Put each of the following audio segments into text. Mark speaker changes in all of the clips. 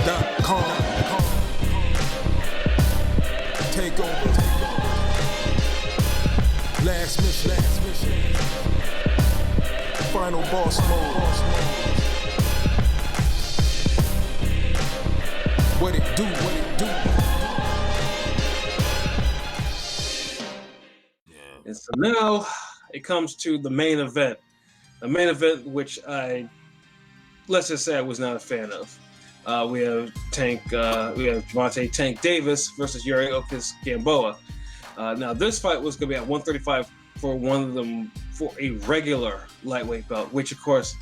Speaker 1: Yuriorkis.com. Take over. Last mission. Final boss mode. What it do?
Speaker 2: And so now it comes to the main event. The main event, which let's just say I was not a fan of. We have Gervonta Tank Davis versus Yuriorkis Gamboa. Now this fight was going to be at 135 for one of them for a regular lightweight belt, which of course,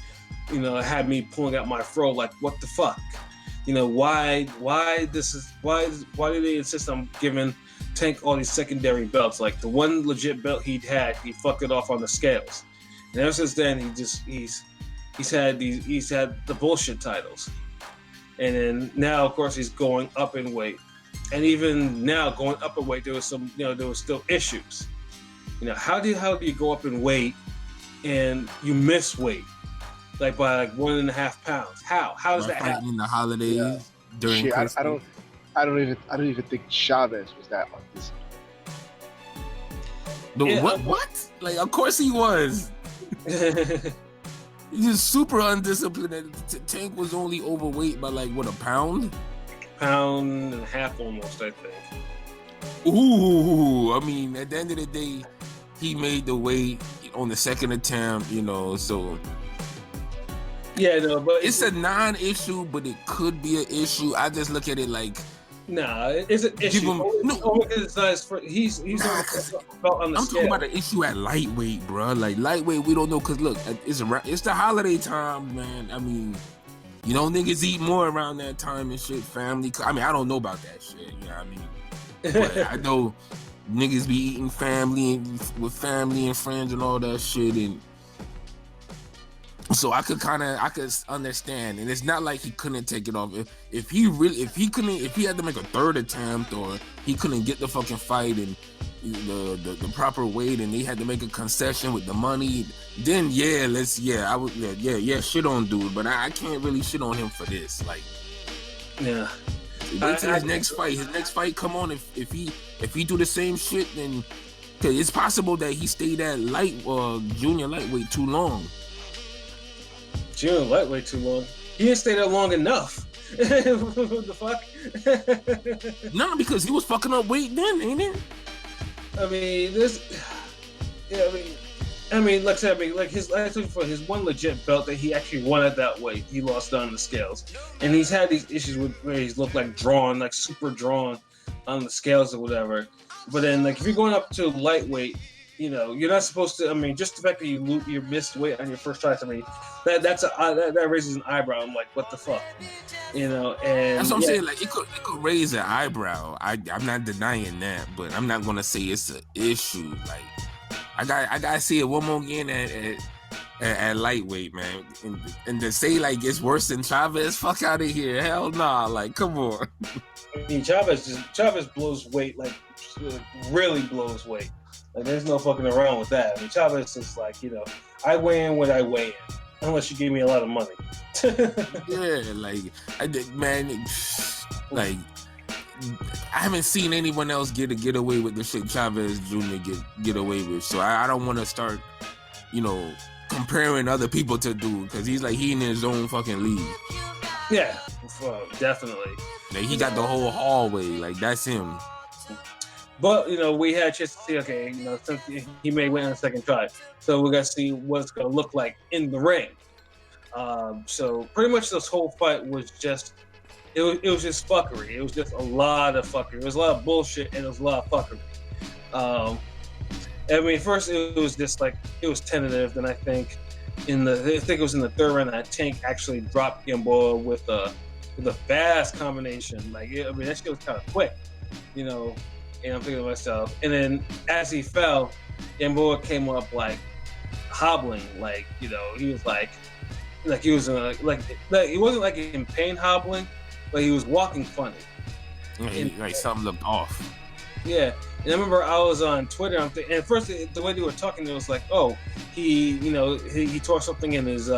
Speaker 2: had me pulling out my fro like, what the fuck? Why do they insist on giving Tank all these secondary belts? Like the one legit belt he fucked it off on the scales. And ever since then, he's had the bullshit titles. And then now, of course, he's going up in weight. And even now, going up in weight, there was still issues. How do you go up in weight and you miss weight, like by 1.5 pounds? How does that happen?
Speaker 3: In the holidays during Christmas.
Speaker 4: I don't even think Chavez was that undisciplined.
Speaker 3: What? Like, of course he was. He's just super undisciplined. Tank was only overweight by like what, a pound?
Speaker 2: Pound and a half almost, I think.
Speaker 3: Ooh, I mean, at the end of the day, he made the weight on the second attempt, so.
Speaker 2: Yeah, no, but
Speaker 3: it's a non-issue, but it could be an issue. I just look at it like,
Speaker 2: nah, it's an issue. He's on the
Speaker 3: I'm
Speaker 2: scale.
Speaker 3: talking about the issue at lightweight, bro. Like lightweight, we don't know, cause look, it's the holiday time, man. I mean, niggas eat more around that time and shit. Family. I mean, I don't know about that shit. You know what I mean? But I know niggas be eating with family and friends and all that shit, and so I could understand. And it's not like he couldn't take it off. If he had to make a third attempt, or he couldn't get the fucking fight and the proper weight, and they had to make a concession with the money, then shit on dude. But I can't really shit on him for this. Like,
Speaker 2: yeah.
Speaker 3: Wait till his next fight. His next fight come on. If he do the same shit, then it's possible that he stayed at junior lightweight too long.
Speaker 2: Junior lightweight too long. He didn't stay there long enough. What the fuck?
Speaker 3: No, because he was fucking up weight then, ain't it?
Speaker 2: I mean, like I said, like his one legit belt that he actually won at that weight, he lost on the scales, and he's had these issues where he's looked like drawn, like super drawn on the scales or whatever. But then, like if you're going up to lightweight, you're not supposed to. I mean, just the fact that you missed weight on your first try, I mean, that raises an eyebrow. I'm like, what the fuck, and
Speaker 3: that's what I'm saying. Like it could raise an eyebrow. I'm not denying that, but I'm not gonna say it's an issue. Like I gotta see it one more again at lightweight, man, and to say like it's worse than Chavez, fuck out of here, hell nah, like come on.
Speaker 2: I mean, Chavez blows weight, like really blows weight. Like there's no fucking around with that. I mean, Chavez is like, I weigh in when I weigh in, unless you give me a lot of money.
Speaker 3: Yeah, like like I haven't seen anyone else get away with the shit Chavez Jr. get away with. So I don't want to start, comparing other people to dude, because he's like he in his own fucking league.
Speaker 2: Yeah, definitely.
Speaker 3: Like he got the whole hallway. Like that's him.
Speaker 2: But we had a chance to see. Okay, since he may win on the second try, so we're gonna see what it's gonna look like in the ring. So pretty much this whole fight was just. It was just fuckery. It was just a lot of fuckery. It was a lot of bullshit and it was a lot of fuckery. I mean, first it was just like it was tentative. Then I think it was in the third round that Tank actually dropped Gamboa with a fast combination. Like that shit was kind of quick, And I'm thinking to myself. And then as he fell, Gamboa came up like hobbling, like he was like he was he wasn't like in pain hobbling. But he was walking funny.
Speaker 3: Like something looked off.
Speaker 2: Yeah, And I remember I was on Twitter. And at first, the way they were talking, it was like, "Oh, he tore something in his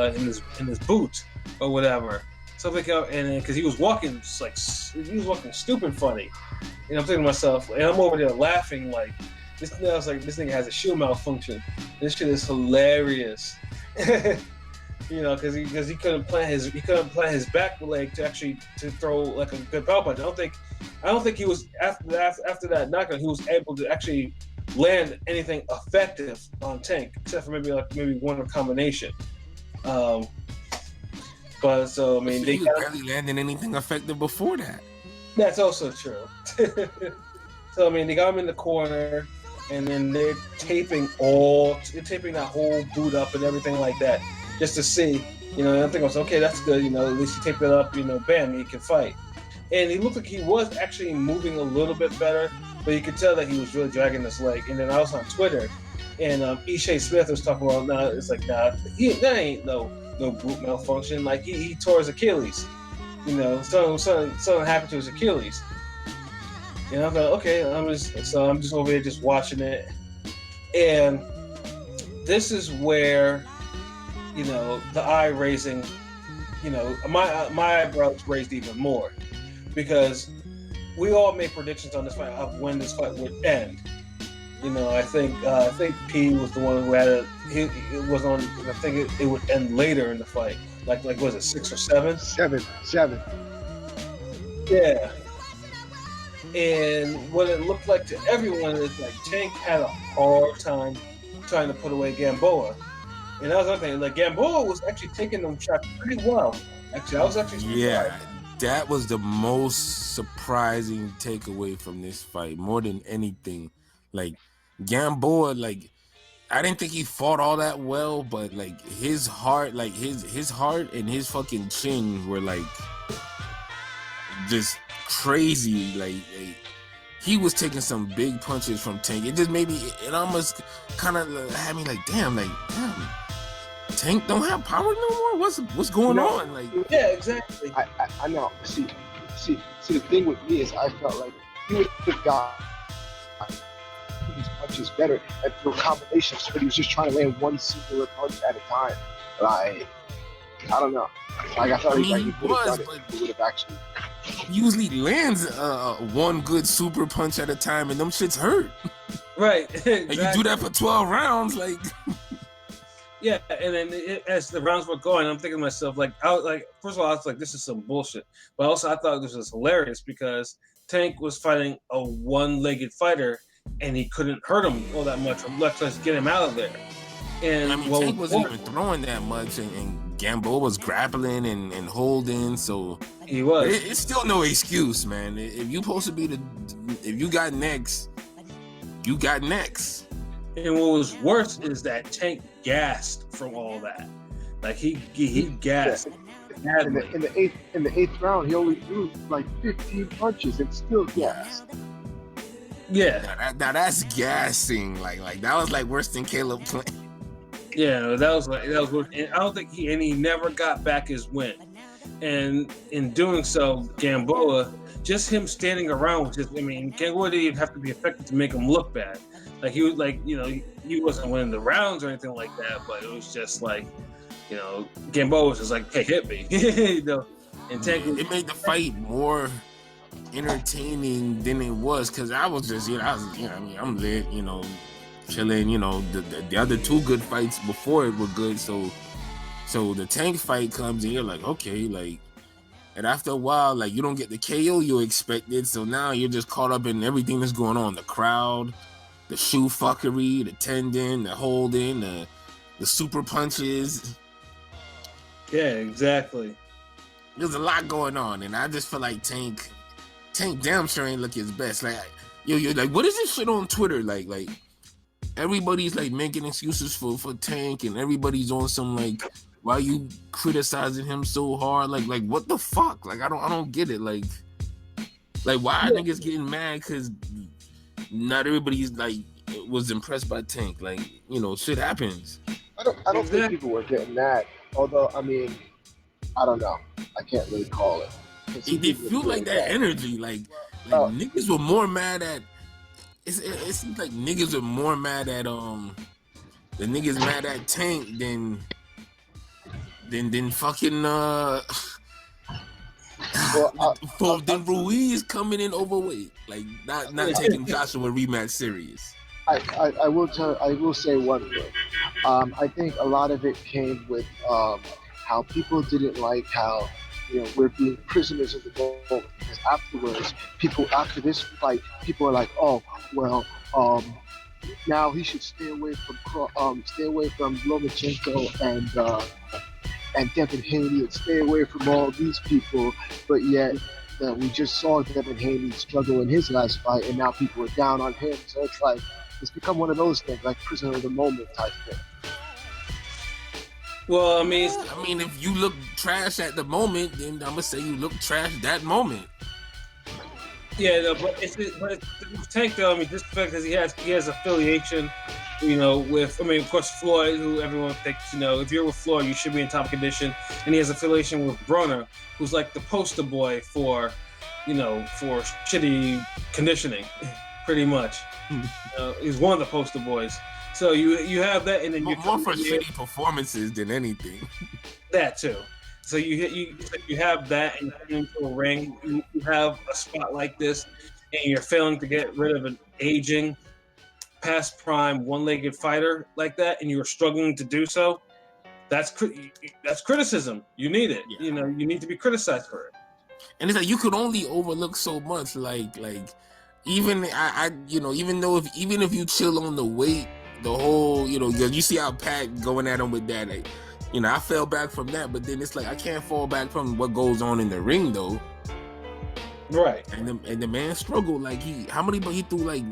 Speaker 2: boot or whatever." Something out, and because he was walking stupid funny. And I'm thinking to myself, and I'm over there laughing like this. I was like, this thing has a shoe malfunction. This shit is hilarious. Because he couldn't plant his back leg to throw like a good power punch. I don't think he was after that knockout he was able to actually land anything effective on Tank except for maybe one combination. But so I mean
Speaker 3: he was barely landing anything effective before that.
Speaker 2: That's also true. So I mean they got him in the corner and then they're taping that whole boot up and everything like that. Just to see, and I'm thinking, okay, that's good. At least he taped it up. Bam, he can fight. And he looked like he was actually moving a little bit better, but you could tell that he was really dragging his leg. And then I was on Twitter, and Ishay Smith was talking about, that ain't no boot malfunction. Like he tore his Achilles. Something happened to his Achilles. And I thought, okay, I'm just over here just watching it, and this is where. The eye raising, my eyebrows raised even more because we all made predictions on this fight of when this fight would end. I think P was the one who had it was on. I think it would end later in the fight. Like was it 6 or 7?
Speaker 4: 7.
Speaker 2: Yeah. And what it looked like to everyone is like Tank had a hard time trying to put away Gamboa. And that was another thing. Like Gamboa was actually taking them shots pretty well. Actually, I was actually surprised.
Speaker 3: Yeah, that was the most surprising takeaway from this fight, more than anything. Like Gamboa, like I didn't think he fought all that well, but like his heart, like his heart and his fucking chin were like just crazy. Like he was taking some big punches from Tank. It just made me. It almost kind of had me like, damn. Tank don't have power no more. What's going on? Like,
Speaker 2: yeah, exactly.
Speaker 4: I know. See, the thing with me is I felt like he would have got these punches better and through combinations, but he was just trying to land one singular punch at a time. Like, I don't know. Like I thought he would have actually.
Speaker 3: Usually lands one good super punch at a time, and them shits hurt.
Speaker 2: Right. Exactly.
Speaker 3: And you do that for 12 rounds, like.
Speaker 2: Yeah, and then as the rounds were going, I'm thinking to myself, first of all, I was like, this is some bullshit. But also, I thought this was hilarious because Tank was fighting a one-legged fighter, and he couldn't hurt him all that much, or much less get him out of there. And
Speaker 3: Tank wasn't even throwing that much, and Gamboa was grappling and holding, so
Speaker 2: he was.
Speaker 3: It's still no excuse, man. If you supposed to be if you got next, you got next.
Speaker 2: And what was worse is that Tank gassed from all that. Like he gassed.
Speaker 4: Yeah. In the eighth round, he only threw like 15 punches and still gassed.
Speaker 2: Yeah.
Speaker 3: Now that's gassing. Like that was like worse than Caleb playing.
Speaker 2: Yeah, that was worse. And I don't think he never got back his win. And in doing so, Gamboa, just him standing around, Gamboa didn't even have to be effective to make him look bad. Like he was he wasn't winning the rounds or anything like that, but it was just like, Gamboa was just like, hey, hit me. And Tank,
Speaker 3: it made the fight more entertaining than it was, because I was just, I'm lit, chilling, the other two good fights before it were good, so the Tank fight comes and you're like, okay, like, and after a while, like, you don't get the KO you expected, so now you're just caught up in everything that's going on, the crowd, the shoe fuckery, the tendon, the holding, the super punches.
Speaker 2: Yeah, exactly.
Speaker 3: There's a lot going on, and I just feel like Tank damn sure ain't look his best. Like, like, what is this shit on Twitter? Like everybody's like making excuses for Tank, and everybody's on some like, why you criticizing him so hard? Like what the fuck? Like I don't get it. Like why are niggas getting mad because not everybody's like was impressed by Tank? Like, shit happens.
Speaker 4: I don't think people were getting mad. Although, I mean, I don't know. I can't really call it.
Speaker 3: They feel like that energy. Like niggas were more mad at it seems like niggas are more mad at the niggas mad at Tank than fucking than Ruiz coming in overweight, like not taking Joshua rematch serious.
Speaker 4: I will say one thing. I think a lot of it came with how people didn't like how we're being prisoners of the moment, because afterwards, after this fight, people are like, oh well, now he should stay away from Lomachenko and Devin Haney, and stay away from all these people. But yet, we just saw Devin Haney struggle in his last fight, and now people are down on him. So it's like, it's become one of those things, like prisoner of the moment type thing.
Speaker 2: Well, I mean,
Speaker 3: if you look trash at the moment, then I'm gonna say you look trash that moment.
Speaker 2: Yeah, no, but it's Tank though. I mean, just because he has affiliation, with of course Floyd, who everyone thinks, if you're with Floyd, you should be in top condition, and he has affiliation with Broner, who's like the poster boy for shitty conditioning, pretty much. He's one of the poster boys. So you have that, and then
Speaker 3: more for shitty performances than anything.
Speaker 2: That too. So you have that, and you're into a ring. You have a spot like this, and you're failing to get rid of an aging, past prime, one-legged fighter like that, and you're struggling to do so. That's criticism. You need it. Yeah. You need to be criticized for it.
Speaker 3: And it's like you could only overlook so much. Like even even if you chill on the weight, the whole you see how Pat going at him with that. Like, I fell back from that, but then it's like I can't fall back from what goes on in the ring though.
Speaker 2: Right.
Speaker 3: And the man struggled. Like he threw like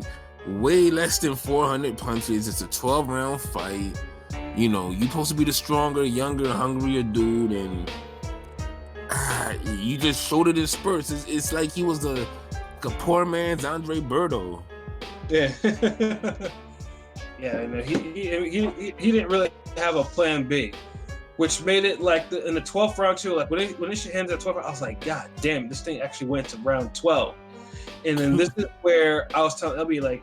Speaker 3: way less than 400 punches. It's a 12-round fight. You're supposed to be the stronger, younger, hungrier dude, and you just showed it in spurts. It's like he was a poor man's Andre Berto.
Speaker 2: Yeah. Yeah, he didn't really have a plan B, which made it like in the 12th round too. Like when they shook hands at 12th round, I was like, God damn, this thing actually went to round 12. And then this is where I was telling LB, like,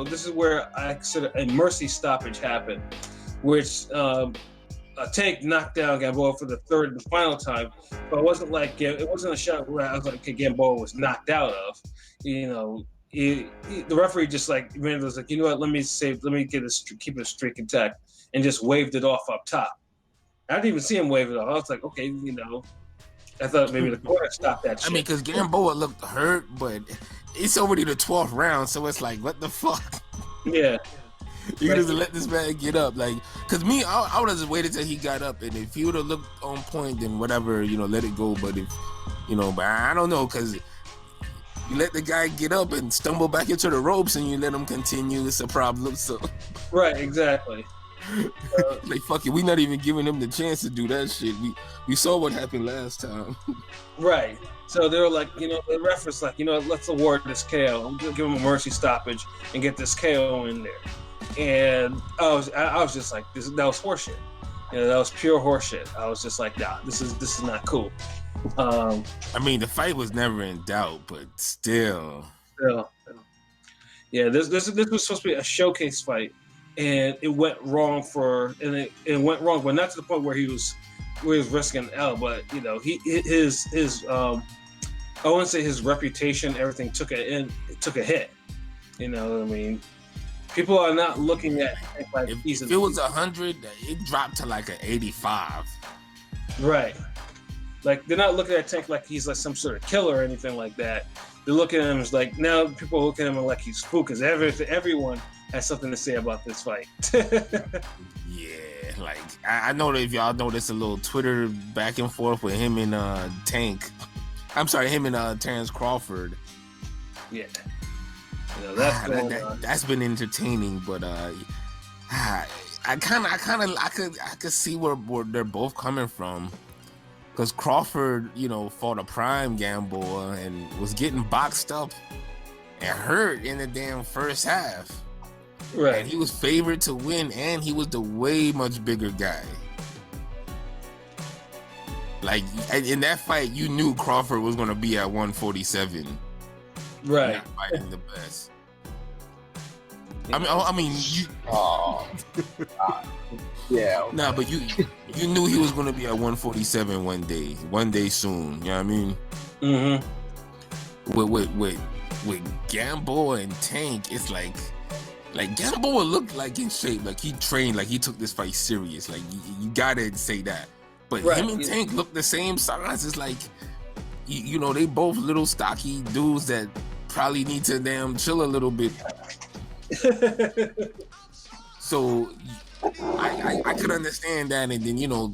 Speaker 2: this is where I consider a mercy stoppage happened, which Tank knocked down Gamboa for the third and final time, but it wasn't a shot where I was like, okay, Gamboa was knocked out of, the referee just like was like, you know what? Let me keep the streak intact, and just waved it off up top. I didn't even see him wave it off. I was like, okay, I thought maybe the corner stopped that shit.
Speaker 3: I mean, because Gamboa looked hurt, but it's already the 12th round, so it's like, what the fuck?
Speaker 2: Yeah.
Speaker 3: You just let this man get up, like, because I would have just waited till he got up, and if he would have looked on point, then whatever, let it go. But if, but I don't know, because you let the guy get up and stumble back into the ropes, and you let him continue, it's a problem. So,
Speaker 2: right, exactly.
Speaker 3: Like, fuck it, we not even giving him the chance to do that shit. We saw what happened last time.
Speaker 2: Right. So they were like, the ref was like, let's award this KO. Give him a mercy stoppage and get this KO in there. And I was just like, that was horseshit. That was pure horseshit. I was just like, nah, this is not cool.
Speaker 3: I mean, the fight was never in doubt, but still. Yeah, this was supposed to be a showcase fight, and it went wrong it went wrong, but not to the point where he was risking an L, but his I wouldn't say his reputation, everything took a hit. I mean, people are not looking at it like if it was 100, it dropped to like an 85. Right.
Speaker 2: Like, they're not looking at Tank like he's like some sort of killer or anything like that. They're looking at him as like, now people look at him like he's spook, because everyone has something to say about this fight.
Speaker 3: Yeah, like I know that if y'all notice a little Twitter back and forth with him and Tank. I'm sorry, him and Terrence Crawford.
Speaker 2: Yeah.
Speaker 3: That's been entertaining, but I could see where they're both coming from, because Crawford, fought a prime Gamboa and was getting boxed up and hurt in the damn first half.
Speaker 2: Right.
Speaker 3: And he was favored to win, and he was the way much bigger guy. Like, in that fight, you knew Crawford was going to be at 147.
Speaker 2: Right.
Speaker 3: Not fighting the best.
Speaker 4: Oh, yeah.
Speaker 3: Nah, but you knew he was gonna be at 147 one day soon. You know what I mean?
Speaker 2: Mm-hmm.
Speaker 3: With Gamboa and Tank, it's like Gamboa looked like in shape, like he trained, like he took this fight serious. Like you gotta say that. But him and Tank look the same size. It's like you know, they both little stocky dudes that probably need to damn chill a little bit. So I could understand that, and then, you know,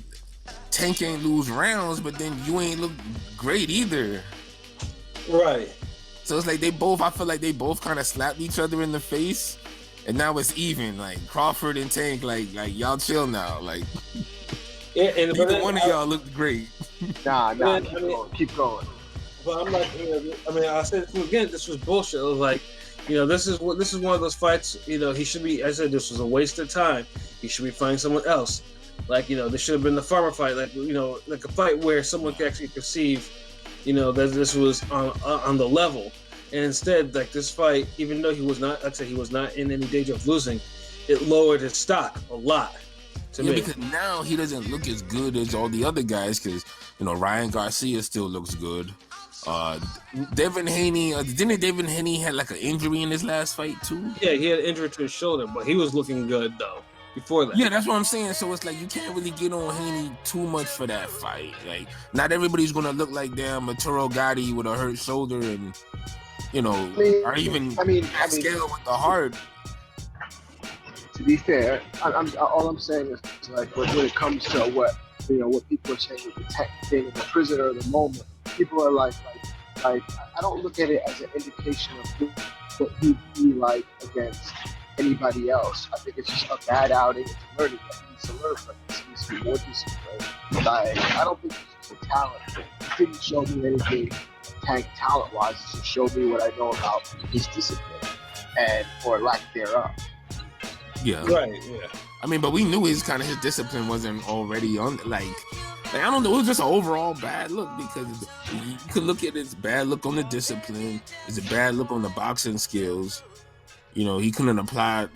Speaker 3: Tank ain't lose rounds, but then you ain't look great either.
Speaker 2: Right.
Speaker 3: So it's like I feel like they both kind of slapped each other in the face, and now it's even. Like Crawford and Tank, like y'all chill now. Like neither one of y'all looked great.
Speaker 4: Nah, keep going.
Speaker 2: But I'm like, I said again, this was bullshit. It was like, you know, this is one of those fights. You know, he should be. I said this was a waste of time. He should be fighting someone else. Like, you know, this should have been the farmer fight. Like, you know, like a fight where someone could actually perceive, you know, that this was on the level. And instead, like this fight, even though he was not in any danger of losing, it lowered his stock a lot. To me,
Speaker 3: because now he doesn't look as good as all the other guys. Because, you know, Ryan Garcia still looks good. Devin Haney, didn't Devin Haney had like an injury in his last fight too?
Speaker 2: Yeah, he had an injury to his shoulder, but he was looking good though before that.
Speaker 3: Yeah, that's what I'm saying. So it's like you can't really get on Haney too much for that fight. Like, not everybody's gonna look like damn Arturo Gatti with a hurt shoulder, and, you know, or even Pascal with the heart.
Speaker 4: To be fair, all I'm saying is like when it comes to what people are saying with the tech thing and the prisoner of the moment, people are like I don't look at it as an indication of what he'd be like against anybody else. I think it's just a bad outing. It's learning. He needs to learn from it. He needs to be more disciplined. I don't think it's just a talent. He didn't show me anything Tank talent-wise. He just showed me what I know about his discipline or lack thereof.
Speaker 3: Yeah.
Speaker 2: Right. Yeah.
Speaker 3: I mean, but we knew his discipline wasn't already on. Like I don't know. It was just an overall bad look, because you could look at his bad look on the discipline. It's a bad look on the boxing skills. You know, he couldn't apply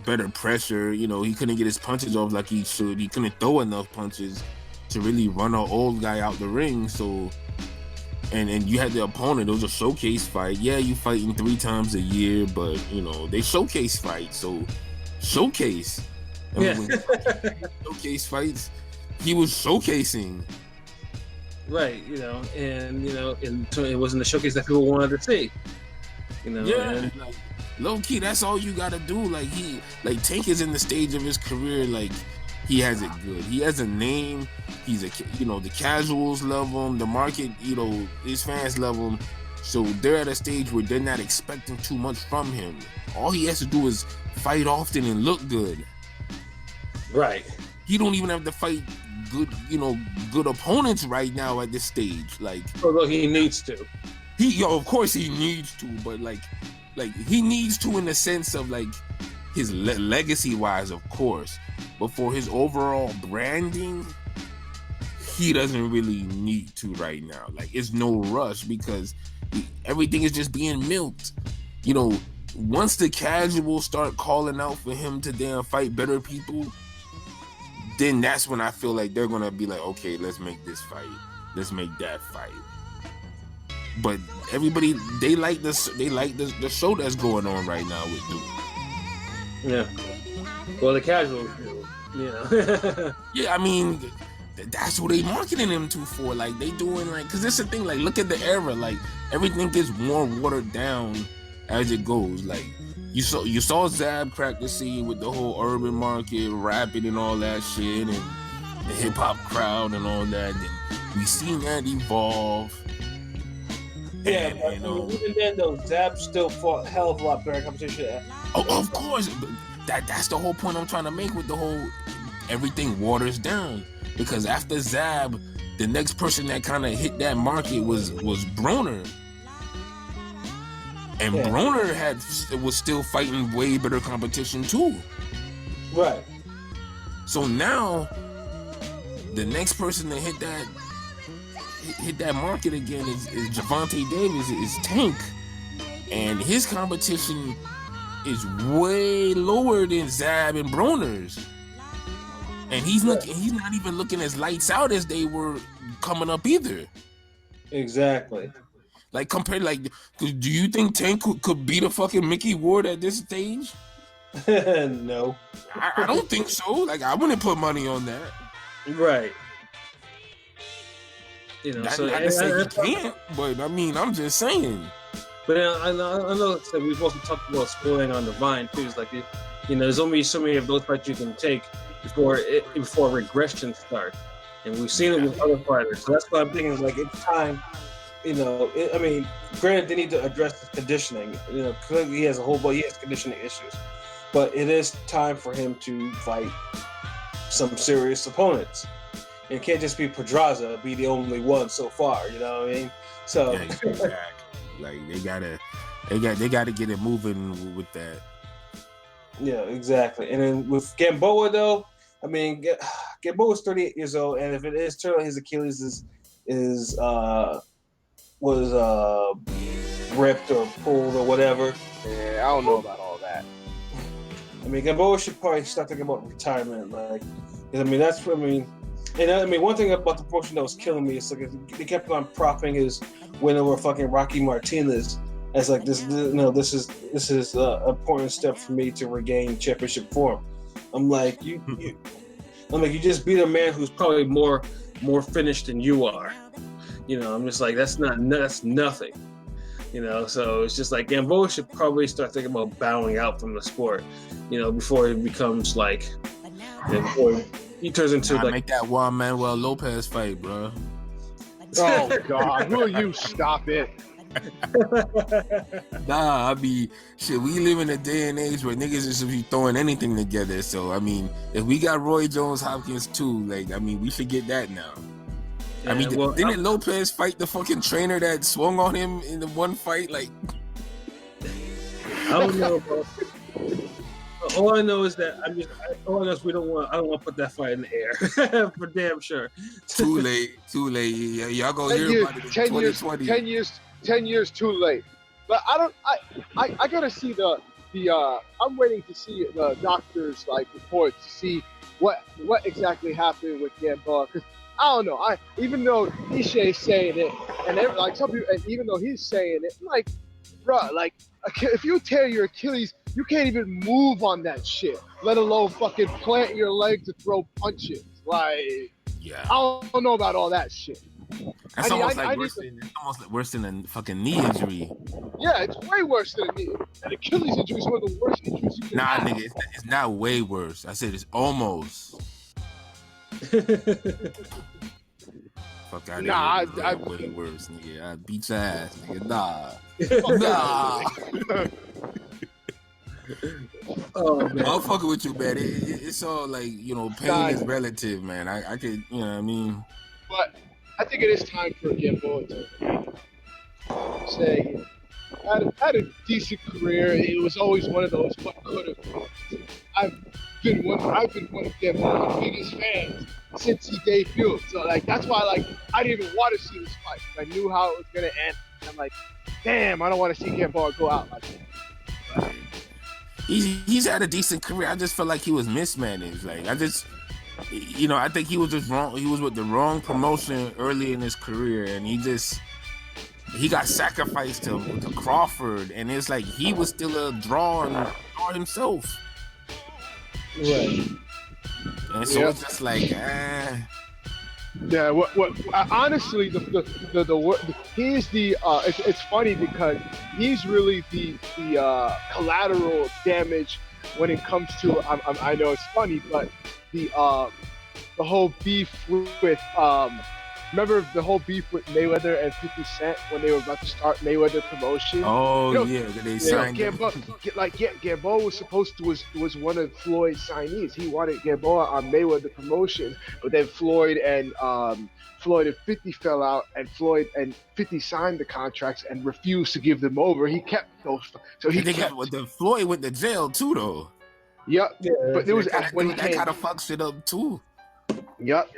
Speaker 3: better pressure. You know, he couldn't get his punches off like he should. He couldn't throw enough punches to really run an old guy out the ring. So, and you had the opponent. It was a showcase fight. Yeah, you fighting 3 times a year, but, you know, they showcase fight. So, showcase. I mean, when showcase fights, he was showcasing.
Speaker 2: Right, you know, and, you know, it wasn't the showcase that people wanted to see. You know,
Speaker 3: yeah, like, low key, that's all you gotta do. Like Tank is in the stage of his career, like he has it good. He has a name. He's the casuals love him. The market, his fans love him. So they're at a stage where they're not expecting too much from him. All he has to do is fight often and look good.
Speaker 2: Right.
Speaker 3: He don't even have to fight good opponents right now at this stage. Like,
Speaker 2: although he needs to.
Speaker 3: Of course he needs to, but like he needs to in the sense of like his legacy wise, of course. But for his overall branding, he doesn't really need to right now. Like, it's no rush because everything is just being milked. Once the casuals start calling out for him to damn fight better people, then that's when I feel like they're gonna be like, okay, let's make this fight. Let's make that fight. But everybody, they like the show that's going on right now with Duke.
Speaker 2: Yeah. Well, the casuals do.
Speaker 3: Yeah, I mean, that's what they marketing him to for. Like, they doing like, cause it's the thing. Like, look at the era. Like, everything gets more watered down as it goes. Like, you saw Zab crack the scene with the whole urban market, rapping and all that shit, and the hip hop crowd and all that. And we seen that evolve.
Speaker 2: Yeah, but even then, though, Zab still fought a hell of a lot better competition.
Speaker 3: Oh, of course. That's the whole point I'm trying to make with the whole everything waters down. Because after Zab, the next person that kind of hit that market was Broner. And yeah. Broner was still fighting way better competition too.
Speaker 2: Right.
Speaker 3: So now, the next person to hit that market again is Gervonta Davis, is Tank, and his competition is way lower than Zab and Broner's. And he's not even looking as lights out as they were coming up either.
Speaker 2: Exactly.
Speaker 3: Like compared, like, do you think Tank could beat a fucking Mickey Ward at this stage?
Speaker 2: No.
Speaker 3: I don't think so. Like, I wouldn't put money on that.
Speaker 2: Right. You know,
Speaker 3: Not
Speaker 2: so
Speaker 3: to say he can't, but I mean, I'm just saying.
Speaker 2: But I know that we've also talked about spoiling on the Vine too. It's like, you know, there's only so many of those fights you can take before regression starts, and we've seen it with other fighters. So that's why I'm thinking, like, it's time. You know, I mean, granted, they need to address his conditioning. You know, clearly he has conditioning issues, but it is time for him to fight some serious opponents. It can't just be Pedraza be the only one so far. You know what I mean? So
Speaker 3: Yeah, exactly. Like they gotta get it moving with that.
Speaker 2: Yeah, exactly. And then with Gamboa, though, I mean, Gamboa's 38 years old, and if it is true his Achilles was ripped or pulled or whatever,
Speaker 4: Yeah, I don't know about all that.
Speaker 2: I mean, Gamboa should probably start thinking about retirement. Like, 'cause, I mean, one thing about the promotion that was killing me is like they kept on propping his win over fucking Rocky Martinez as like this. You know, this is an important step for me to regain championship form. I'm like, you just beat a man who's probably more finished than you are. You know, I'm just like, that's nothing. You know, so it's just like Gamboa should probably start thinking about bowing out from the sport. You know, before it becomes like, before he turns into like
Speaker 3: make that Juan Manuel Lopez fight, bro.
Speaker 4: Oh God, will you stop it?
Speaker 3: Nah, we live in a day and age where niggas just be throwing anything together. So I mean, if we got Roy Jones Hopkins too, like, I mean, we should get that now.
Speaker 2: Yeah,
Speaker 3: I mean, didn't Lopez fight the fucking trainer that swung on him in the one fight? Like,
Speaker 2: I don't know, bro. All I know is that I don't want to put that fight in the air for damn sure.
Speaker 3: too late. Y'all gonna hear about it in 2020.
Speaker 4: 10 years too late. But I gotta see the I'm waiting to see the doctor's like report to see what exactly happened with Gamboa, because I don't know. Even though Ishii saying it, and like some people, and even though he's saying it, like, bruh, like, if you tear your Achilles, you can't even move on that shit, let alone fucking plant your leg to throw punches. Like,
Speaker 3: yeah,
Speaker 4: I don't know about all that shit.
Speaker 3: That's almost worse than a fucking knee injury.
Speaker 4: Yeah, it's way worse than a knee. An Achilles injury is one of the worst injuries you can have.
Speaker 3: Nah, nigga, it's not way worse. I said it's almost. Fuck out of here. Way worse, nigga. I beat your ass, nigga. Nah.
Speaker 2: Oh man,
Speaker 3: I'm fucking with you, man. It's all like, you know, pain is relative, man. I could, you know what I mean?
Speaker 4: But I think it is time for Gamboa to say, had a decent career. It was always one of those what could have been. I've been one of Gamboa's biggest fans since he debuted. So like that's why I didn't even want to see this fight. I knew how it was gonna end. And I'm like, damn, I don't want to see Gamboa go out like that.
Speaker 3: He's had a decent career. I just felt like he was mismanaged. Like, I think he was just wrong. He was with the wrong promotion early in his career, and he got sacrificed to Crawford, and it's like he was still a draw himself.
Speaker 2: right.
Speaker 3: And so it's just like,
Speaker 4: Yeah, honestly, it's funny because he's really the collateral damage when it comes to, I know it's funny, but the whole beef with, remember the whole beef with Mayweather and 50 Cent when they were about to start Mayweather promotion?
Speaker 3: Oh, they signed him.
Speaker 4: Gamboa was supposed to was one of Floyd's signees. He wanted Gamboa on Mayweather promotion, but then Floyd and 50 fell out, and Floyd and 50 signed the contracts and refused to give them over. He kept those, so he kept.
Speaker 3: Floyd went to jail too, though.
Speaker 4: Yep,
Speaker 2: Yeah,
Speaker 4: but it was when he
Speaker 3: that kind of fucked shit up too.
Speaker 4: Yep.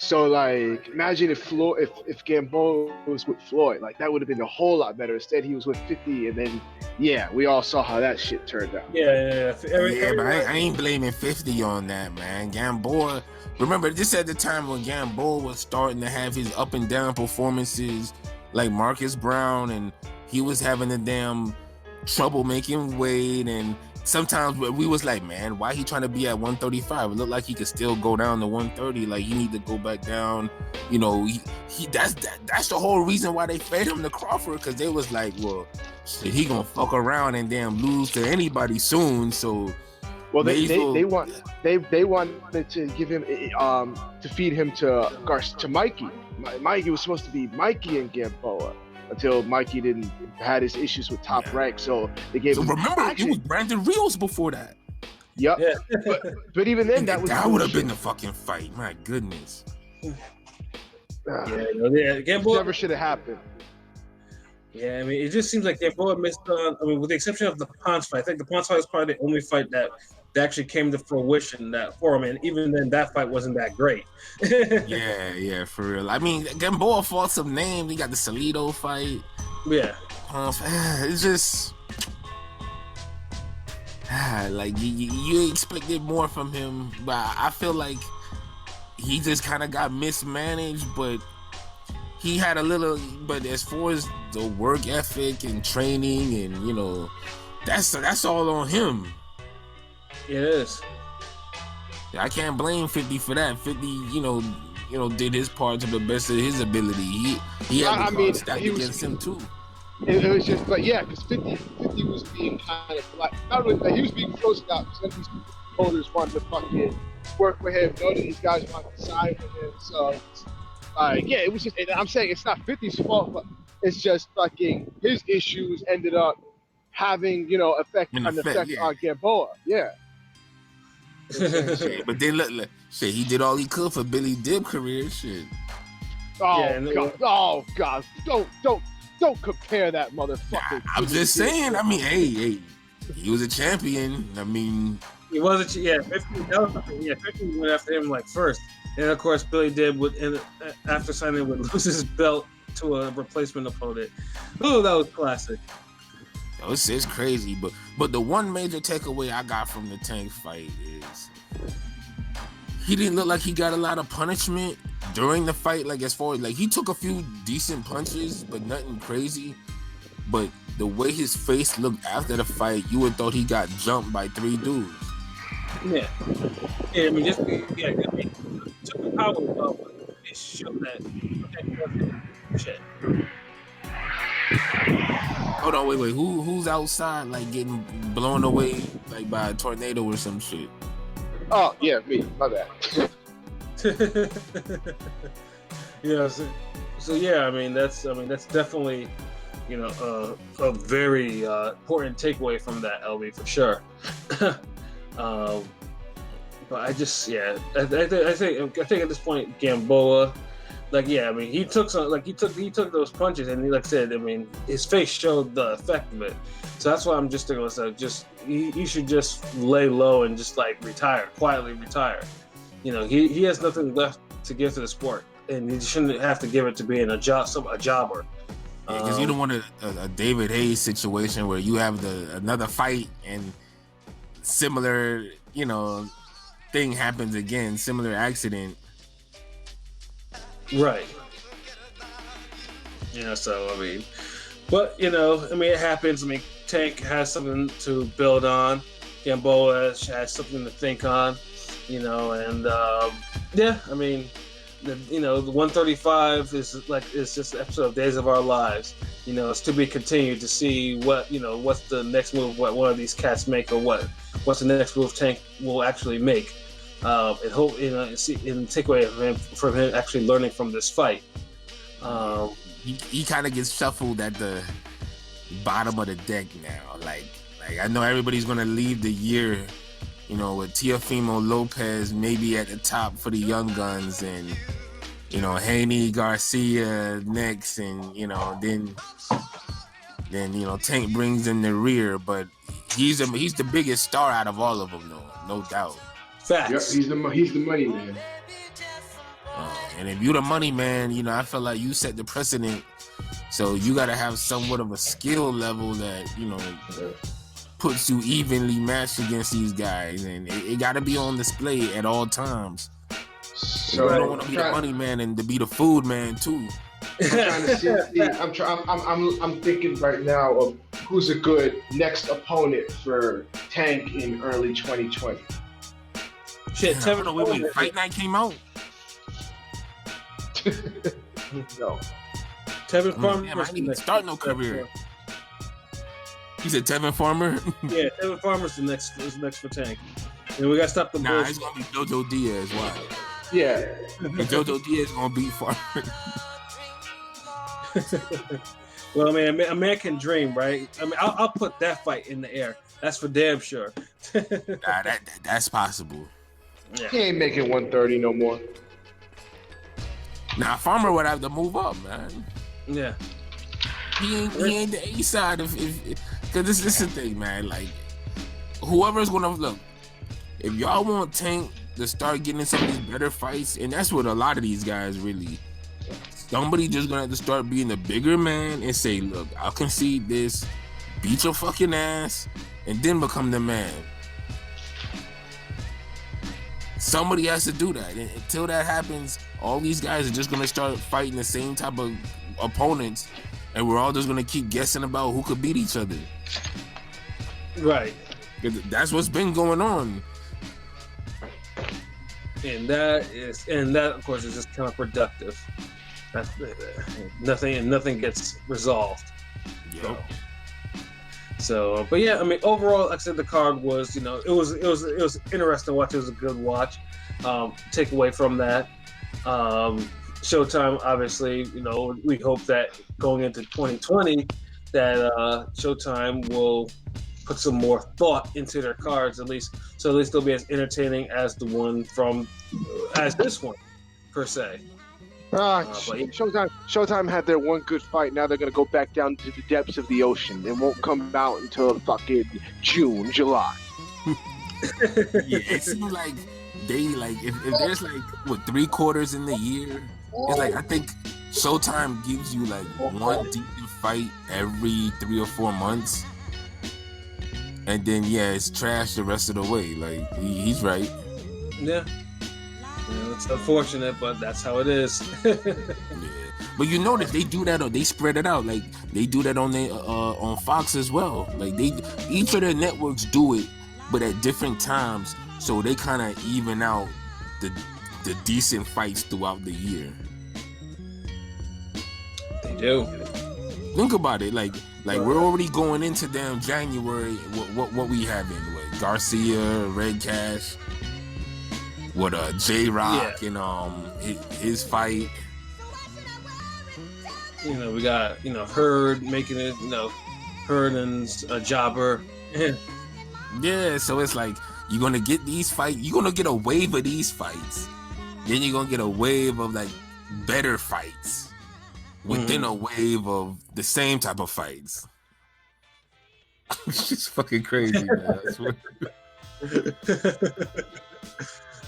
Speaker 4: So like, imagine if Gamboa was with Floyd, like that would have been a whole lot better. Instead, he was with 50, and then yeah, we all saw how that shit turned out.
Speaker 2: Yeah.
Speaker 3: But I ain't blaming 50 on that, man. Gamboa, remember this at the time when Gamboa was starting to have his up and down performances, like Marcus Brown, and he was having a damn trouble making weight, and sometimes we was like, man, why he trying to be at 135? It looked like he could still go down to 130. Like he need to go back down. You know, that's the whole reason why they fed him to Crawford, because they was like, well, shit, he gonna fuck around and damn lose to anybody soon. So,
Speaker 4: well, they wanted to give him to feed him to Mikey. Mikey was supposed to be Mikey and Gamboa, until Mikey had his issues with Top Rank, so they gave him.
Speaker 3: Remember, it was Brandon Rios before that.
Speaker 4: Yep. Yeah. but even then, that
Speaker 3: would have been the fucking fight. My goodness.
Speaker 2: Gamboa
Speaker 4: never should have happened.
Speaker 2: Yeah, I mean, it just seems like Gamboa missed on. I mean, with the exception of the Ponce fight, I think the Ponce fight was probably the only fight that actually came to fruition that for him, and even then, that fight wasn't that great.
Speaker 3: yeah, for real. I mean, Gamboa fought some names. He got the Salido fight.
Speaker 2: Yeah,
Speaker 3: it's just like you expected more from him, but I feel like he just kind of got mismanaged. But he had a little. But as far as the work ethic and training, and you know, that's all on him.
Speaker 2: It is.
Speaker 3: I can't blame 50 for that. 50, you know, did his part to the best of his ability. He had the stacked against him too.
Speaker 4: It was just, but yeah, because 50 was being kind of like, not really, like, he was being frozen out because these promoters wanted to fucking work with him, know that these guys wanted to sign with him. So, yeah, it was just, and I'm saying it's not 50's fault, but it's just fucking his issues ended up having, effect on Gamboa. Yeah.
Speaker 3: But then look, shit, he did all he could for Billy Dib career, shit.
Speaker 4: Oh God! Don't compare that motherfucker.
Speaker 3: I'm just saying. I mean, hey, he was a champion. I mean,
Speaker 2: he was a 50 went after him like first, and of course Billy Dib after signing would lose his belt to a replacement opponent. Oh, that was classic.
Speaker 3: It's crazy, but the one major takeaway I got from the Tank fight is he didn't look like he got a lot of punishment during the fight. Like as far as like he took a few decent punches, but nothing crazy. But the way his face looked after the fight, you would thought he got jumped by 3 dudes.
Speaker 2: Yeah, I mean, it took the power well, but it showed that shit.
Speaker 3: Hold on, wait. Who's outside, like getting blown away, like by a tornado or some shit?
Speaker 4: Oh yeah, me. My bad.
Speaker 2: Yeah. So yeah. I mean, that's definitely, a very important takeaway from that, LB, for sure. But I just, I think at this point, Gamboa. Like, yeah, I mean, he took those punches, and like I said, I mean, his face showed the effect of it. So that's why I'm just thinking, he should just lay low and just like quietly retire. He has nothing left to give to the sport, and he shouldn't have to give it to being a jobber.
Speaker 3: Because you don't want a David Hayes situation where you have another fight and similar, thing happens again, similar accident.
Speaker 2: Right. So I mean, but it happens. I mean, Tank has something to build on. Gamboa has something to think on. And I mean, the 135 is just an episode of Days of Our Lives. It's to be continued to see what's the next move, what one of these cats make, or what's the next move Tank will actually make. And hope and take away from him actually learning from this fight.
Speaker 3: He kind of gets shuffled at the bottom of the deck now. Like I know everybody's gonna leave the year, with Teofimo Lopez maybe at the top for the young guns, and Haney Garcia next, and then Tank brings in the rear, but he's the biggest star out of all of them, though, no doubt.
Speaker 2: Facts.
Speaker 4: Yep, he's the money man.
Speaker 3: And if you the money man, you know, I feel like you set the precedent. So you got to have somewhat of a skill level that, you know, puts you evenly matched against these guys, and it got to be on display at all times. So you don't want to be the money man and to be the food man too.
Speaker 4: I'm trying to see. I'm thinking right now of who's a good next opponent for Tank in early 2020.
Speaker 2: Shit, Tevin.
Speaker 3: When Fight Night came out.
Speaker 4: No.
Speaker 2: Tevin Farmer.
Speaker 3: Damn, I didn't even start no career. He said Tevin Farmer.
Speaker 2: Yeah, Tevin Farmer's the next for Tank. And we got to stop the
Speaker 3: Nah, it's gonna be JoJo Diaz. Why?
Speaker 4: Yeah.
Speaker 3: And JoJo Diaz gonna beat Farmer.
Speaker 2: Well, I mean, American Dream, right? I mean, I'll put that fight in the air. That's for damn sure.
Speaker 3: Nah, that's possible.
Speaker 2: Yeah.
Speaker 4: He ain't making 130 no more.
Speaker 3: Nah, Farmer would have to move up, man.
Speaker 2: Yeah.
Speaker 3: He ain't the A side if because this is the thing, man. Like, whoever's gonna look, if y'all want Tank to start getting in some of these better fights, and that's what a lot of these guys really. Somebody just gonna have to start being the bigger man and say, look, I'll concede this, beat your fucking ass, and then become the man. Somebody has to do that. And until that happens, all these guys are just gonna start fighting the same type of opponents, and we're all just gonna keep guessing about who could beat each other.
Speaker 2: Right.
Speaker 3: That's what's been going on.
Speaker 2: And that of course is just counterproductive. That's nothing gets resolved.
Speaker 3: Yep.
Speaker 2: So, but yeah, I mean, overall, like I said, the card was, you know, it was interesting to watch. It was a good watch. Take away from that, Showtime, obviously, you know, we hope that going into 2020, that Showtime will put some more thought into their cards, at least they'll be as entertaining as this one, per se.
Speaker 4: Showtime had their one good fight. Now they're gonna go back down to the depths of the ocean. It won't come out until fucking June, July.
Speaker 3: Yeah, it seems like they if there's like 3/4 in the year, it's like I think Showtime gives you like one decent fight every 3 or 4 months, and then it's trash the rest of the way. Like he's right.
Speaker 2: Yeah. It's unfortunate, but that's how it is.
Speaker 3: Yeah. But you notice they do that, or they spread it out. Like they do that on their on Fox as well. Like each of their networks do it, but at different times, so they kind of even out the decent fights throughout the year.
Speaker 2: They do.
Speaker 3: Think about it. Like we're already going into damn January. What we having? What, Garcia, Red Cash. What J-Rock and his fight.
Speaker 2: You know, we got Hurd making it. Hurd and Jobber.
Speaker 3: Yeah, so it's like you're gonna get these fights. You're gonna get a wave of these fights. Then you're gonna get a wave of like better fights within a wave of the same type of fights. It's just fucking crazy, man. I swear.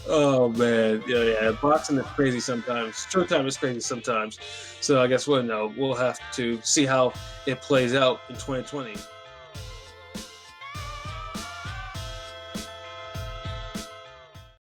Speaker 2: Oh man, yeah. Boxing is crazy sometimes. Showtime is crazy sometimes. So I guess we'll have to see how it plays out in 2020.